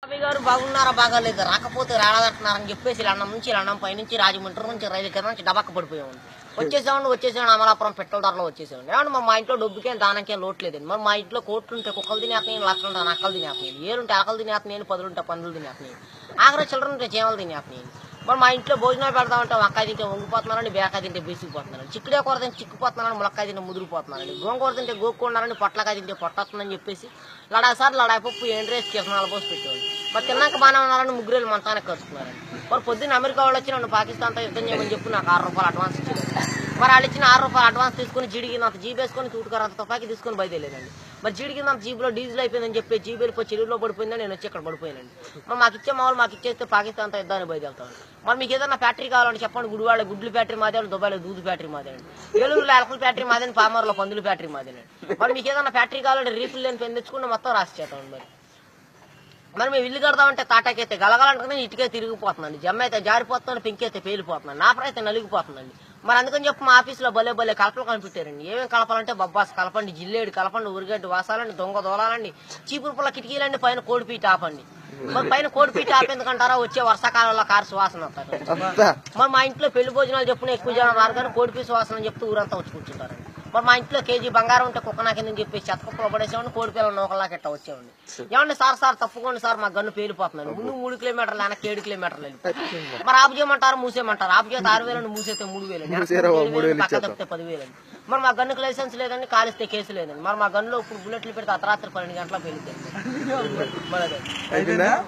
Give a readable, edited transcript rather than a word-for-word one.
బాబీ గారు బాగున్నారా బాగాలేదు రాకపోతే రాలేదంటున్నారని చెప్పేసి లండం నుంచి లండం పైనుంచి రాజమండ్రి నుంచి రైలు కింద నుంచి డబాక్క పడిపోయామండి. వచ్చేసామండి అమలాపురం పెట్రోల్ ధరలో వచ్చేసామండి. ఏమంటే మా ఇంట్లో డబ్బుకేం దానికేం లోటు లేదండి. మరి మా ఇంట్లో కోట్లు ఉంటే కుక్కలు తినేస్తున్నాయి, లక్షలు ఉంటే నక్కలు తినేస్తున్నాయి, ఏలుంటే ఆకలు తినేస్తున్నాయి, పదులుంటే పందులు తినేస్తున్నాయి, ఆఖరి చిల్లర ఉంటే చీమలు తినేస్తున్నాయి. మరి మా ఇంట్లో భోజనాలు పెడతామంటే వంకాయ తింటే వంగిపోతున్నారండి, బేకాయ తింటే బీసిపోతున్నారండి, చిక్కుడే కూర తింటే చిక్కుపోతున్నారని, ములక్కాయ తింటే ముదిరిపోతున్నారండి, గోంగూర తింటే గోక్కున్నారని, పొట్లకాయ తింటే పొట్టొస్తుందని చెప్పేసి లడాసారి లడాపప్పు ఎండ్రేసి కిసనాలు పోసి పెట్టేవాళ్ళు. మరి తిన్నాక బాగానే ఉన్నారని ముగ్గురేళ్ళు మంతానికి కలుసుకున్నారండి. మరి పొద్దున్న అమెరికా వాళ్ళు వచ్చి నన్ను పాకిస్తాన్తో యుద్ధం చేయమని చెప్పి నాకు ₹6 అడ్వాన్స్ ఇచ్చారు. మరి వాళ్ళు ఇచ్చిన ₹6 అడ్వాన్స్ తీసుకుని జీడికినంత జీబ్ వేసుకొని తూటుకారంత తుపాకి తీసుకొని బయలుదేరానండి. మరి జీడికినంత జీబులో డీజిల్ అయిపోయిందని చెప్పి జీబు వెళ్ళిపోయి చెరువులో పడిపోయిందని నేను వచ్చి ఇక్కడ పడిపోయానండి. మరి మాకు ఇచ్చే మామూలు మాకు ఇచ్చేస్తే పాకిస్తాన్తో యుద్ధాన్ని బయలుదేరుతాను. మరి మీకు ఏదైనా ఫ్యాక్టరీ కావాలని చెప్పండి. గుడివాడ గుడ్లు ఫ్యాక్టరీ మాదేనండి, దుబాయ్లో దూదు ఫ్యాక్టరీ మాదేనండి, ఏలూరులో ఎలకల ఫ్యాక్టరీ మాదేని, పామర్లో పందుల ఫ్యాక్టరీ మాదేనండి. మరి మీకు ఏదైనా ఫ్యాక్టరీ కావాలంటే రీఫిల్ లేని పెన్ తెచ్చుకుంటే మొత్తం రాసి చేస్తామండి. మరి మేము ఇల్లు కడదామంటే తాటాకైతే గలగలంటే ఇటుకే తిరిగిపోతుందండి, జమ్మ అయితే జారిపోతుందండి, పెంకైతే పేలిపోతుందండి, నా అయితే నలిగిపోతుందండి. మరి అందుకని చెప్పి మా ఆఫీసులో భలే కలపలు కనిపెట్టారండి. ఏమేమి కలపాలంటే బొబ్బాస్ కలపండి, జిల్లేడు కలపండి, ఉరిగడ్డి వాసాలండి, దొంగ దోలాలండి, చీపురు పుల్ల కిటికీలండి, పైన కోడిపీట ఆపండి. మరి పైన కోడిపీట ఆపేందుకంటారా, వచ్చే వర్షాకాలంలో కారు సువాసన వస్తారు. మరి మా ఇంట్లో పెళ్లి భోజనాలు చెప్పుకుని ఎక్కువ జనం రారు కానీ కోడిపీ సువాసన అని చెప్తూ ఊరంతా వచ్చి కూర్చుంటారండి. మరి మా ఇంట్లో కేజీ బంగారం ఉంటే కుక్క నాకిందని చెప్పి చెత్తకుప్పలో పడేసేవాడిని, కోడి పిల్లలు నూకల్లాకి ఎట్లా వచ్చేవాడిని. ఏమండి సార్ తప్పుకోండి సార్, మా గన్ను పేలిపోతున్నాను, ముందు 3 కిలోమీటర్లు వెనక్కి 7 కిలోమీటర్లు వెళ్ళి. మరి ఆపు చేయమంటారు, మూసేయమంటారు. ఆపు చేస్తే 6,000 మూసేస్తే 3,000, పక్క తప్పితే 10,000. మరి మా గన్నుకు లైసెన్స్ లేదండి, కాలిస్తే కేసు లేదండి. మరి మా గన్నులో ఇప్పుడు బుల్లెట్లు పెడితే అర్ధరాత్రి 12 గంటల పేలితే